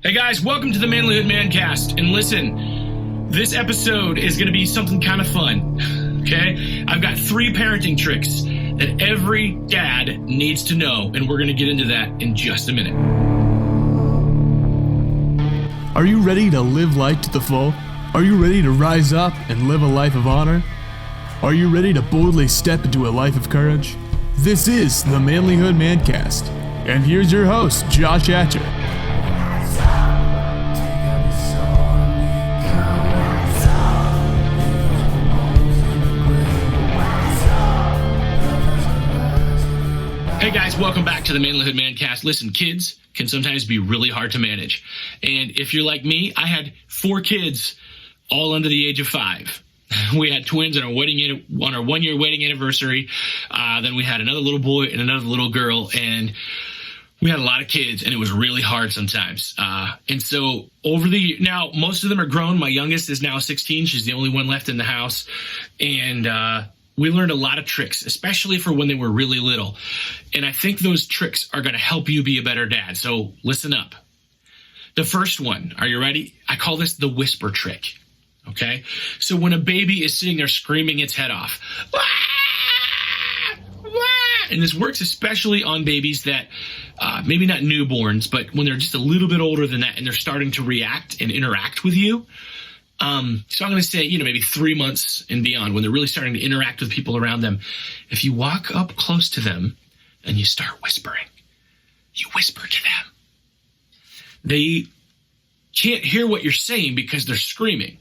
Hey guys, welcome to the Manlihood ManCast. And listen, this episode is going to be something kind of fun, okay? I've got 3 parenting tricks that every dad needs to know, and we're going to get into that in just a minute. Are you ready to live life to the full? Are you ready to rise up and live a life of honor? Are you ready to boldly step into a life of courage? This is the Manlihood ManCast, and here's your host, Josh Hatcher. Hey guys, welcome back to the Manlihood ManCast. Listen, kids can sometimes be really hard to manage. And if you're like me, I had 4 kids all under the age of 5. We had twins on our 1-year wedding anniversary. Then we had another little boy and another little girl, and we had a lot of kids, and it was really hard sometimes. And so over the year, now most of them are grown. My youngest is now 16. She's the only one left in the house. And we learned a lot of tricks, especially for when they were really little. And I think those tricks are going to help you be a better dad. So listen up. The first one, are you ready? I call this the whisper trick. Okay? So when a baby is sitting there screaming its head off, and this works especially on babies that, maybe not newborns, but when they're just a little bit older than that and they're starting to react and interact with you. So I'm going to say, maybe 3 months and beyond, when they're really starting to interact with people around them. If you walk up close to them and you start whispering, you whisper to them. They can't hear what you're saying because they're screaming.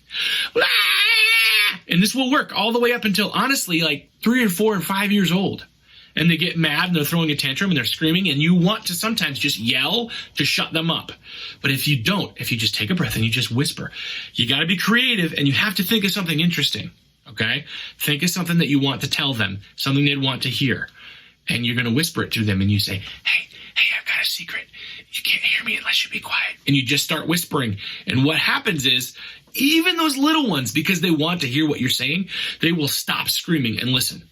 And this will work all the way up until, honestly, like 3 or 4 and 5 years old. And they get mad and they're throwing a tantrum and they're screaming, and you want to sometimes just yell to shut them up. But if you don't, if you just take a breath and you just whisper, you got to be creative and you have to think of something interesting, okay? Think of something that you want to tell them, something they'd want to hear. And you're going to whisper it to them and you say, hey, I've got a secret. You can't hear me unless you be quiet. And you just start whispering. And what happens is, even those little ones, because they want to hear what you're saying, they will stop screaming and listen.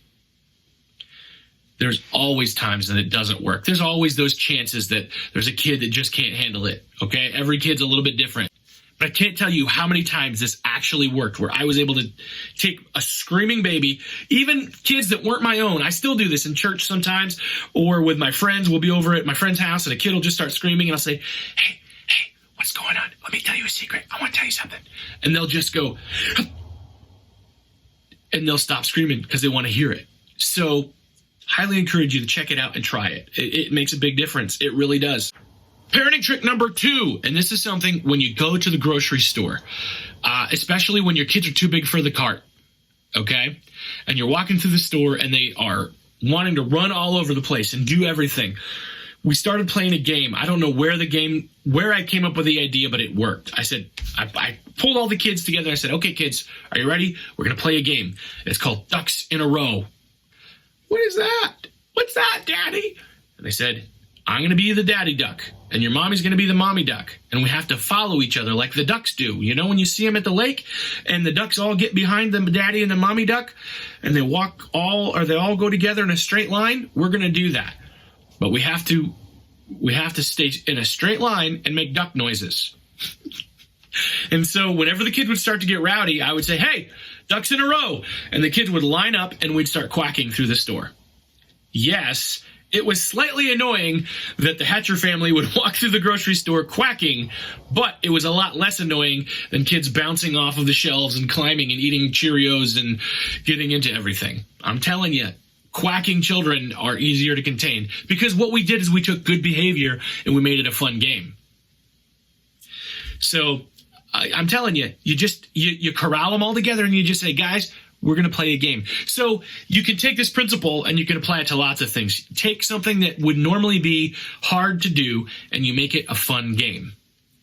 There's always times that it doesn't work. There's always those chances that there's a kid that just can't handle it, okay? Every kid's a little bit different. But I can't tell you how many times this actually worked, where I was able to take a screaming baby, even kids that weren't my own. I still do this in church sometimes, or with my friends. We'll be over at my friend's house, and a kid will just start screaming, and I'll say, hey, what's going on? Let me tell you a secret. I want to tell you something. And they'll just go, and they'll stop screaming because they want to hear it. So highly encourage you to check it out and try it. It makes a big difference. It really does. Parenting trick number 2, and this is something when you go to the grocery store, especially when your kids are too big for the cart, okay? And you're walking through the store and they are wanting to run all over the place and do everything. We started playing a game. I don't know where I came up with the idea, but it worked. I pulled all the kids together. I said, okay, kids, are you ready? We're going to play a game. It's called Ducks in a Row. What is that? What's that, Daddy? And they said, I'm going to be the daddy duck, and your mommy's going to be the mommy duck. And we have to follow each other like the ducks do. You know, when you see them at the lake, and the ducks all get behind the daddy and the mommy duck, and they all go together in a straight line, we're going to do that. But we have to stay in a straight line and make duck noises. And so whenever the kid would start to get rowdy, I would say, hey, ducks in a row. And the kids would line up and we'd start quacking through the store. Yes, it was slightly annoying that the Hatcher family would walk through the grocery store quacking, but it was a lot less annoying than kids bouncing off of the shelves and climbing and eating Cheerios and getting into everything. I'm telling you, quacking children are easier to contain, because what we did is we took good behavior and we made it a fun game. So I'm telling you, you corral them all together and you just say, guys, we're going to play a game. So you can take this principle and you can apply it to lots of things. Take something that would normally be hard to do and you make it a fun game.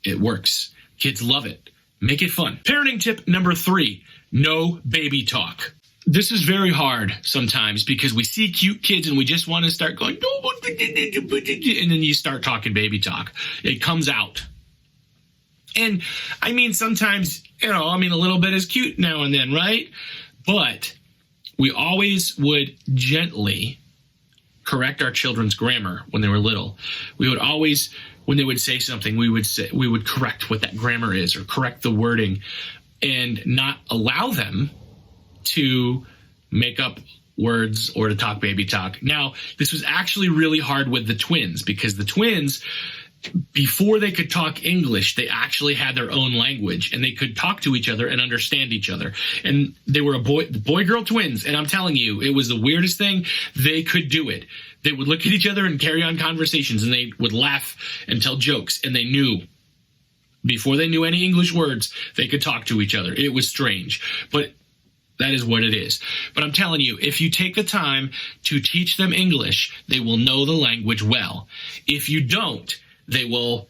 It works. Kids love it. Make it fun. Parenting tip number 3, no baby talk. This is very hard sometimes because we see cute kids and we just want to start going, and then you start talking baby talk. It comes out. And I mean, sometimes, a little bit is cute now and then, right? But we always would gently correct our children's grammar when they were little. We would always when they would say something, we would correct what that grammar is or correct the wording and not allow them to make up words or to talk baby talk. Now, this was actually really hard with the twins because the twins, before they could talk English, they actually had their own language and they could talk to each other and understand each other. And they were boy-girl twins. And I'm telling you, it was the weirdest thing. They could do it. They would look at each other and carry on conversations, and they would laugh and tell jokes. And they knew, before they knew any English words, they could talk to each other. It was strange, but that is what it is. But I'm telling you, if you take the time to teach them English, they will know the language well. If you don't, they will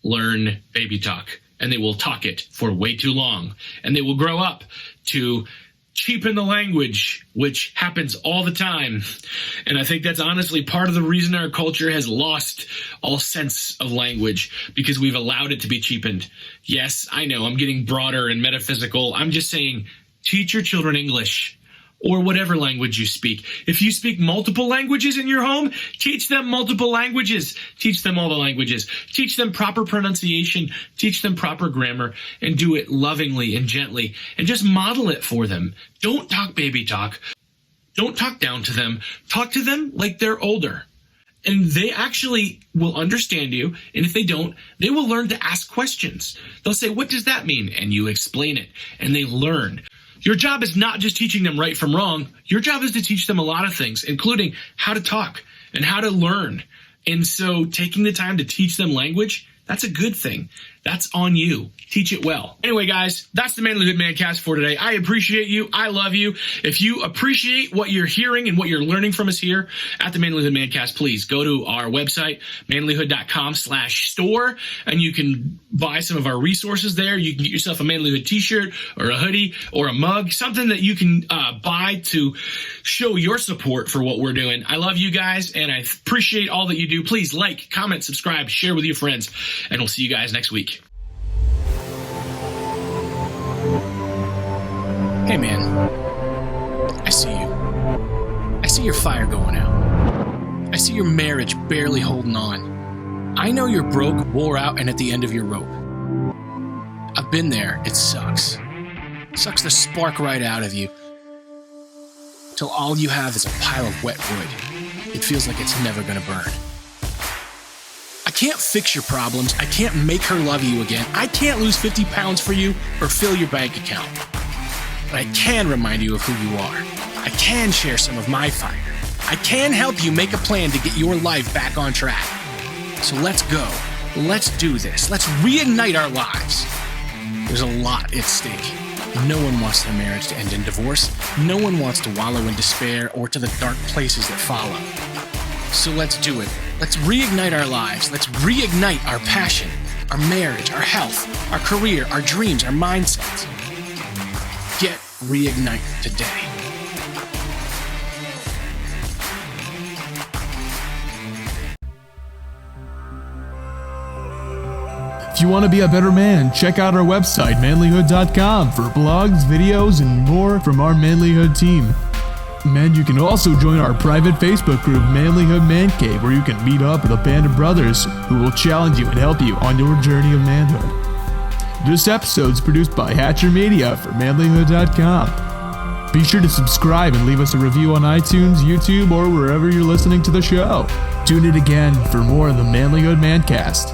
learn baby talk, and they will talk it for way too long. And they will grow up to cheapen the language, which happens all the time. And I think that's honestly part of the reason our culture has lost all sense of language, because we've allowed it to be cheapened. Yes, I know I'm getting broader and metaphysical. I'm just saying, teach your children English or whatever language you speak. If you speak multiple languages in your home, teach them multiple languages. Teach them all the languages. Teach them proper pronunciation. Teach them proper grammar, and do it lovingly and gently, and just model it for them. Don't talk baby talk. Don't talk down to them. Talk to them like they're older. And they actually will understand you. And if they don't, they will learn to ask questions. They'll say, "What does that mean?" And you explain it, and they learn. Your job is not just teaching them right from wrong. Your job is to teach them a lot of things, including how to talk and how to learn. And so taking the time to teach them language, that's a good thing. That's on you. Teach it well. Anyway, guys, that's the Manlihood ManCast for today. I appreciate you. I love you. If you appreciate what you're hearing and what you're learning from us here at the Manlihood ManCast, please go to our website, manlihood.com/store, and you can buy some of our resources there. You can get yourself a Manlihood t-shirt or a hoodie or a mug, something that you can buy to show your support for what we're doing. I love you guys, and I appreciate all that you do. Please like, comment, subscribe, share with your friends, and we'll see you guys next week. Hey man, I see you. I see your fire going out. I see your marriage barely holding on. I know you're broke, wore out, and at the end of your rope. I've been there. It sucks. It sucks the spark right out of you, till all you have is a pile of wet wood. It feels like it's never gonna burn. I can't fix your problems. I can't make her love you again. I can't lose 50 pounds for you or fill your bank account. But I can remind you of who you are. I can share some of my fire. I can help you make a plan to get your life back on track. So let's go. Let's do this. Let's reignite our lives. There's a lot at stake. No one wants their marriage to end in divorce. No one wants to wallow in despair or to the dark places that follow. So let's do it. Let's reignite our lives. Let's reignite our passion, our marriage, our health, our career, our dreams, our mindsets. Get reignite today. If you want to be a better man, check out our website, manlihood.com, for blogs, videos, and more from our Manlihood team. And you can also join our private Facebook group, Manlihood Man Cave, where you can meet up with a band of brothers who will challenge you and help you on your journey of manhood. This episode is produced by Hatcher Media for manlihood.com. Be sure to subscribe and leave us a review on iTunes, YouTube, or wherever you're listening to the show. Tune in again for more of the Manlihood ManCast.